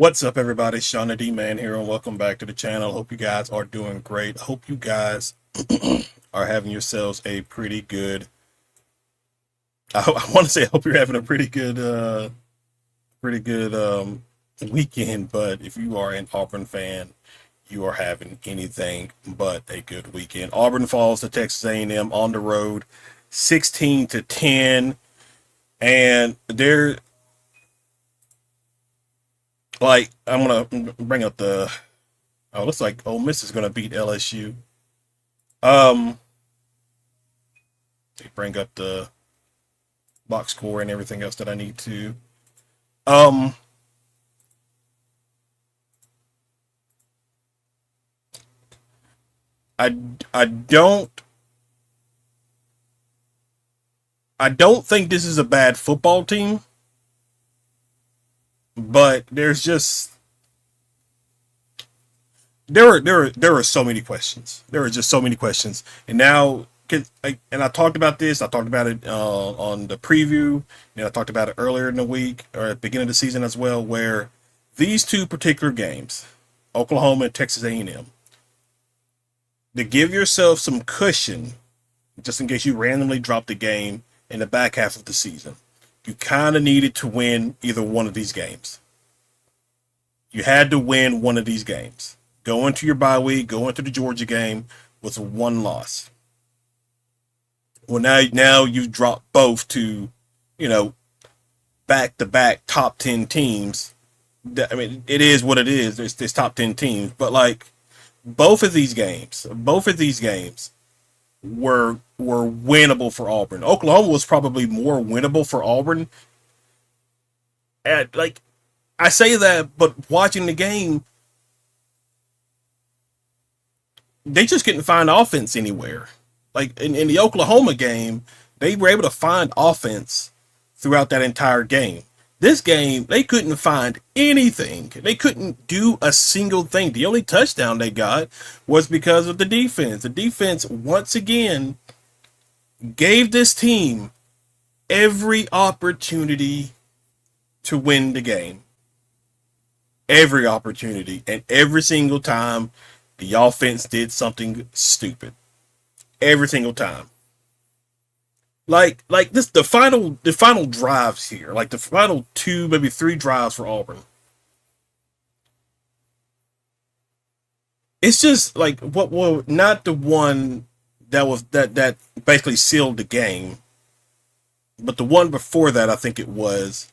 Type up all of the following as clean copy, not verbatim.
What's up, everybody? Sean the D-Man here, and welcome back to the channel. Hope you guys are doing great. Hope you guys are having yourselves a pretty good. I want to say, I hope you're having a pretty good weekend. But if you are an Auburn fan, you are having anything but a good weekend. Auburn falls to Texas A&M on the road, 16-10, and they're like, I'm gonna bring up the. Oh, looks like Ole Miss is gonna beat LSU. Um, they bring up the box score and everything else that I need to. Um, I I don't think this is a bad football team, but there are so many questions. There are just so many questions, and now. And I talked about this. I talked about it on the preview, and I talked about it earlier in the week or at the beginning of the season as well. Where these two particular games, Oklahoma and Texas A&M, to give yourself some cushion, just in case you randomly drop the game in the back half of the season, you kind of needed to win either one of these games. You had to win one of these games. Go into your bye week, go into the Georgia game with one loss. Well, now you've dropped both to, you know, back to back top 10 teams. I mean, it is what it is. There's top 10 teams, but like both of these games were winnable for Auburn. Oklahoma was probably more winnable for Auburn. At like I say that, but watching the game, they just couldn't find offense anywhere. Like in the Oklahoma game, they were able to find offense throughout that entire game. This game, they couldn't find anything. They couldn't do a single thing. The only touchdown they got was because of the defense. The defense, once again, gave this team every opportunity to win the game. Every opportunity. And every single time, the offense did something stupid. Every single time. Like this, the final drives here, like the final two, maybe three drives for Auburn. It's just like what, well, not the one that basically sealed the game, but the one before that, I think it was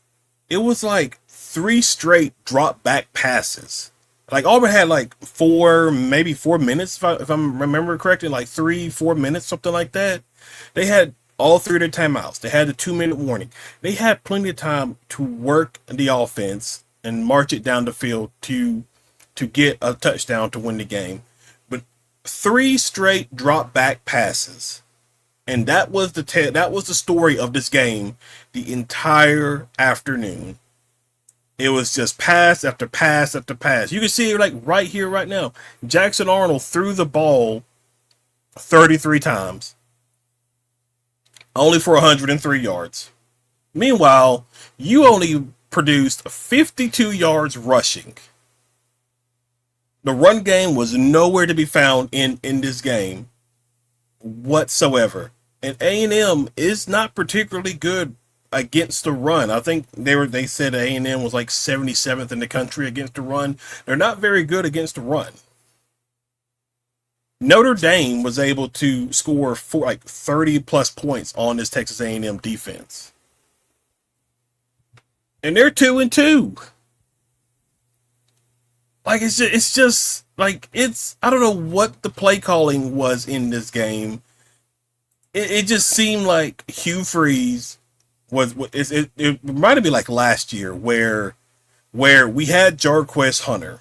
like three straight drop back passes. Like Auburn had like maybe 4 minutes, if I'm remember correctly, like 3, 4 minutes, something like that. They had all three of their timeouts. They had the 2 minute warning. They had plenty of time to work the offense and march it down the field to get a touchdown to win the game. But three straight drop back passes, and that was the story of this game the entire afternoon. It was just pass after pass after pass. You can see it like right here, right now. Jackson Arnold threw the ball 33 times, only for 103 yards. Meanwhile, you only produced 52 yards rushing. The run game was nowhere to be found in this game whatsoever. And A&M is not particularly good against the run. I think they said A&M was like 77th in the country against the run. They're not very good against the run. Notre Dame was able to score for like 30 plus points on this Texas A&M defense, and they're 2-2. Like it's just like I don't know what the play calling was in this game. It just seemed like Hugh Freeze it reminded me like last year where we had Jarquez Hunter,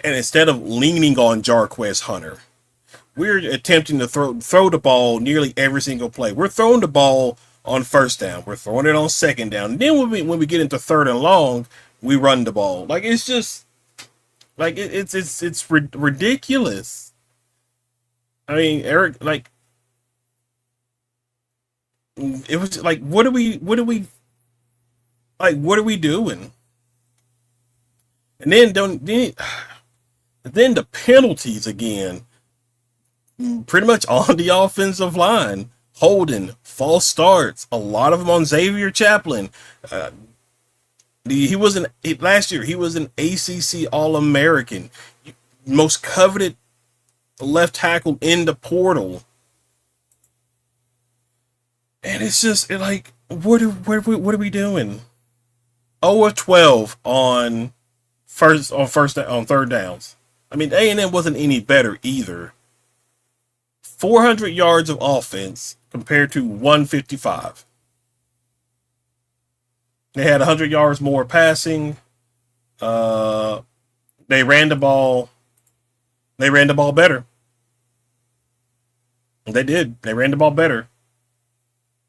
and instead of leaning on Jarquez Hunter, we're attempting to throw the ball nearly every single play. We're throwing the ball on first down. We're throwing it on second down. And then when we get into third and long, we run the ball. Like it's just like it's ridiculous. I mean, Eric, like it was like what are we doing? And then the penalties again, pretty much on the offensive line, holding, false starts, a lot of them on Xavier Chaplin. Uh, last year. He was an ACC All American, most coveted left tackle in the portal, and it's just like, what are we doing? 0 of 12 on third downs. I mean, A&M wasn't any better either. 400 yards of offense compared to 155. They had 100 yards more passing. Uh, they ran the ball. They ran the ball better. They did. They ran the ball better.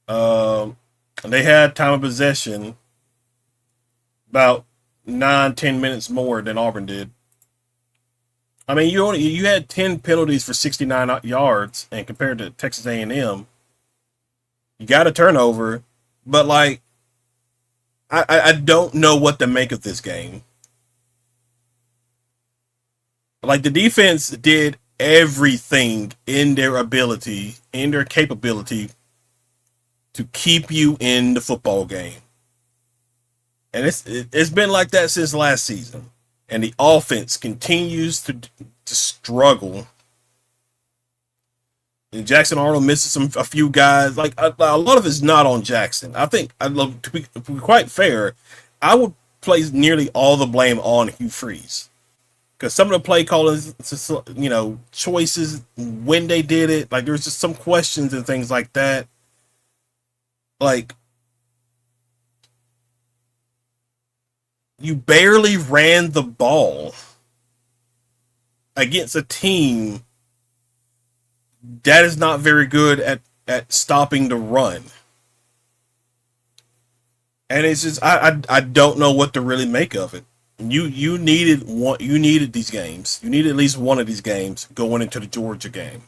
Um, they had time of possession about 9-10 minutes more than Auburn did. I mean, you had 10 penalties for 69 yards, and compared to Texas A&M, you got a turnover, but like I don't know what to make of this game. Like the defense did everything in their ability, in their capability to keep you in the football game. And it's been like that since last season. And the offense continues to struggle. And Jackson Arnold misses a few guys. Like a lot of it's not on Jackson. I think to be quite fair, I would place nearly all the blame on Hugh Freeze, because some of the play calling, choices when they did it, like there's just some questions and things like that. Like, you barely ran the ball against a team that is not very good at stopping the run. And it's just I don't know what to really make of it. You needed these games. You needed at least one of these games going into the Georgia game.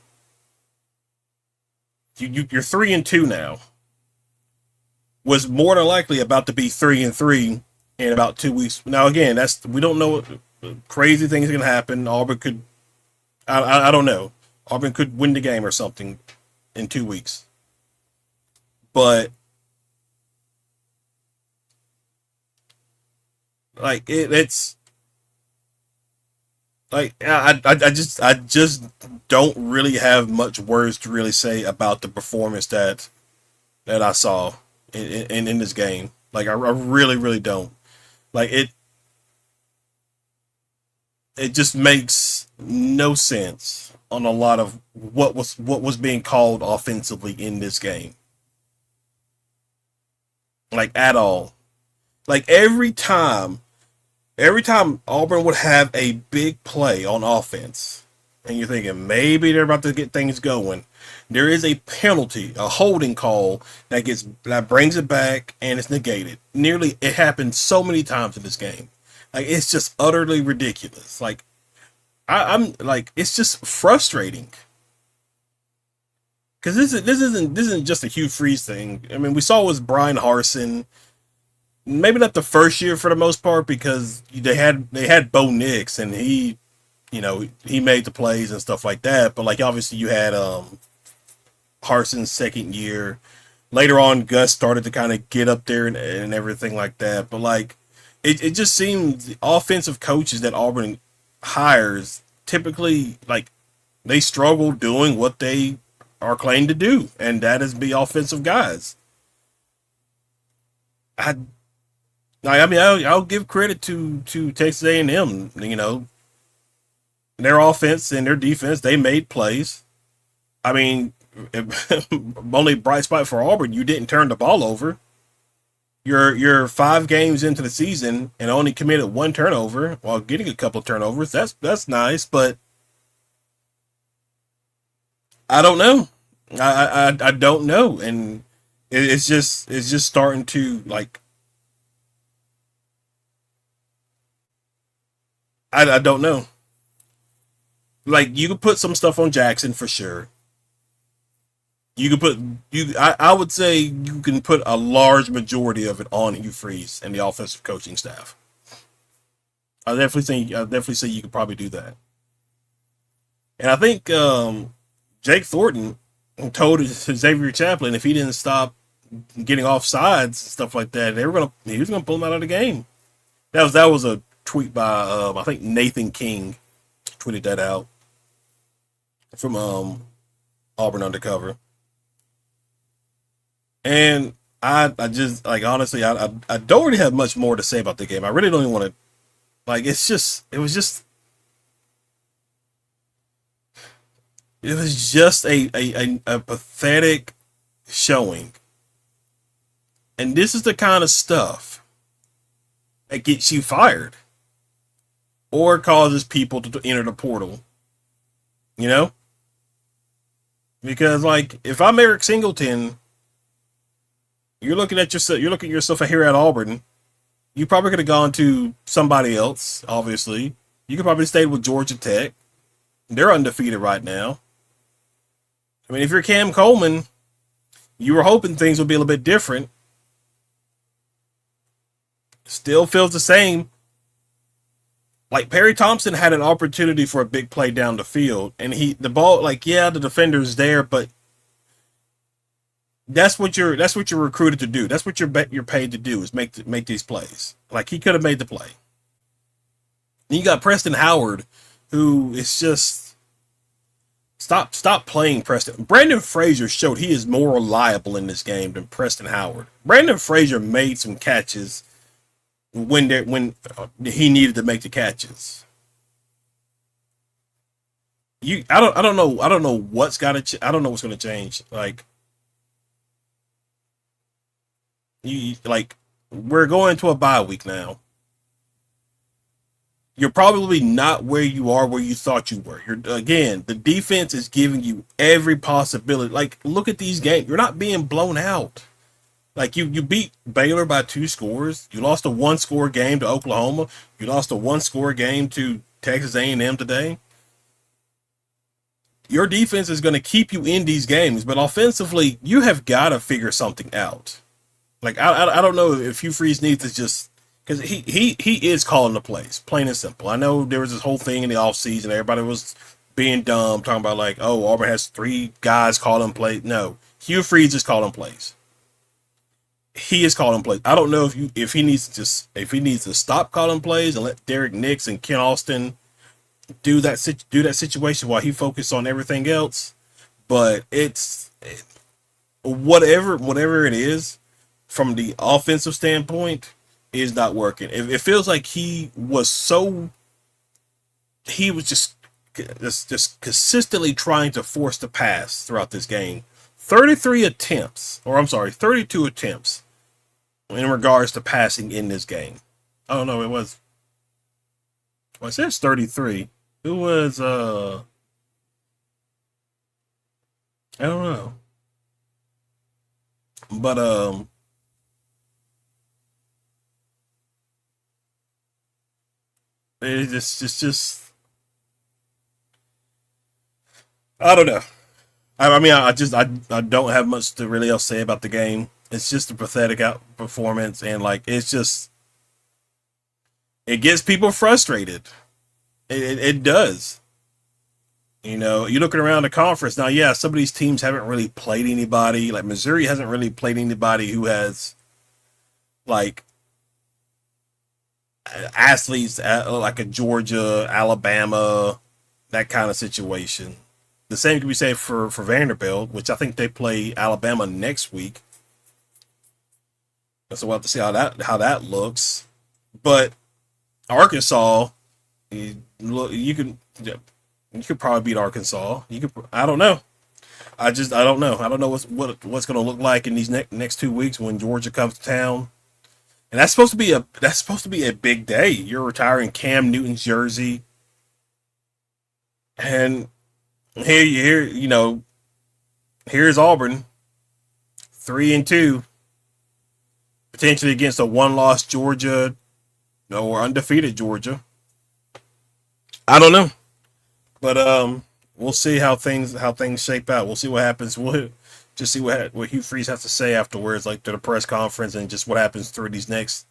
You're 3-2 now. Was more than likely about to be 3-3 in about 2 weeks. Now again, we don't know what crazy things are gonna happen. Auburn could, I don't know. Auburn could win the game or something in 2 weeks. But like it's like I just don't really have much words to really say about the performance that I saw in this game. Like I really don't. Like it just makes no sense on a lot of what was being called offensively in this game. Like at all. Like every time Auburn would have a big play on offense, and you're thinking maybe they're about to get things going, there is a penalty, a holding call that brings it back and it's negated. Nearly, it happened so many times in this game. Like it's just utterly ridiculous. Like I'm like, it's just frustrating because this isn't just a Hugh Freeze thing. I mean, we saw it was Brian Harsin. Maybe not the first year for the most part, because they had Bo Nix and he made the plays and stuff like that. But like obviously you had Harsin's second year. Later on, Gus started to kind of get up there and everything like that. But like it just seems the offensive coaches that Auburn hires typically, like, they struggle doing what they are claimed to do, and that is be offensive guys. I I mean, I'll give credit to Texas A&M. Their offense and their defense, they made plays. I mean, only bright spot for Auburn, you didn't turn the ball over. You're 5 games into the season and only committed one turnover while getting a couple of turnovers. That's nice, but I don't know. I don't know, and it's just starting to, like, I don't know. Like, you could put some stuff on Jackson for sure. You could put you. I would say you can put a large majority of it on Hugh Freeze and the offensive coaching staff. I definitely say you could probably do that. And I think Jake Thornton told Xavier Chaplin if he didn't stop getting offsides and stuff like that, he was gonna pull him out of the game. That was a tweet by I think Nathan King tweeted that out from Auburn Undercover. And I just like honestly I don't really have much more to say about the game. I really don't even want to like it was just a pathetic showing. And this is the kind of stuff that gets you fired or causes people to enter the portal. You know? Because like if I'm Eric Singleton, you're looking at yourself here at Auburn. You probably could have gone to somebody else, obviously. You could probably stayed with Georgia Tech. They're undefeated right now. I mean, if you're Cam Coleman, you were hoping things would be a little bit different. Still feels the same. Like Perry Thompson had an opportunity for a big play down the field, and the ball, like, yeah, the defender's there, but that's what you're recruited to do. That's what you're paid to do is make these plays. Like he could have made the play. And you got Preston Howard, who is just stop playing Preston. Brandon Frazier showed he is more reliable in this game than Preston Howard. Brandon Frazier made some catches when he needed to make the catches. I don't know what's got to I don't know what's going to change. Like we're going to a bye week now. You're probably not where you are where you thought you were. Again, the defense is giving you every possibility. Like look at these games. You're not being blown out. Like you beat Baylor by 2 scores. You lost a 1-score game to Oklahoma. You lost a 1-score game to Texas A&M today. Your defense is going to keep you in these games, but offensively, you have got to figure something out. Like I don't know if Hugh Freeze needs to just because he is calling the plays, plain and simple. I know there was this whole thing in the offseason. Everybody was being dumb, talking about like, oh, Auburn has 3 guys calling plays. No, Hugh Freeze is calling plays. He is calling plays. I don't know if he needs to stop calling plays and let Derek Nix and Ken Austin do that situation while he focuses on everything else. But whatever it is from the offensive standpoint is not working. It feels like he was just consistently trying to force the pass throughout this game. 32 attempts in regards to passing in this game. Oh no, it says 33. It was I don't know. But it's just I don't know. I mean, I don't have much to really else say about the game. It's just a pathetic out performance, and like it gets people frustrated. It does. You know, you're looking around the conference now. Yeah, some of these teams haven't really played anybody. Like Missouri hasn't really played anybody who has like athletes like a Georgia, Alabama, that kind of situation. The same can be said for Vanderbilt, which I think they play Alabama next week. So we'll have to see how that looks. But Arkansas, you could probably beat Arkansas. I don't know. I don't know. I don't know what's going to look like in these next 2 weeks when Georgia comes to town. And that's supposed to be a big day. You're retiring Cam Newton's jersey. And here's Auburn 3-2, potentially against a 1-loss Georgia or undefeated Georgia. I don't know, but we'll see how things shape out. We'll see what happens. We'll just see what Hugh Freeze has to say afterwards, like to the press conference, and just what happens through these next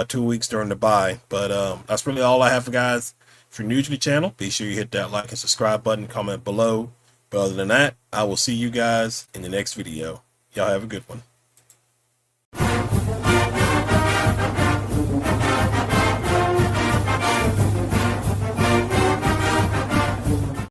2 weeks during the bye. But that's really all I have for guys. If you're new to the channel, be sure you hit that like and subscribe button, comment below. But other than that, I will see you guys in the next video. Y'all have a good one.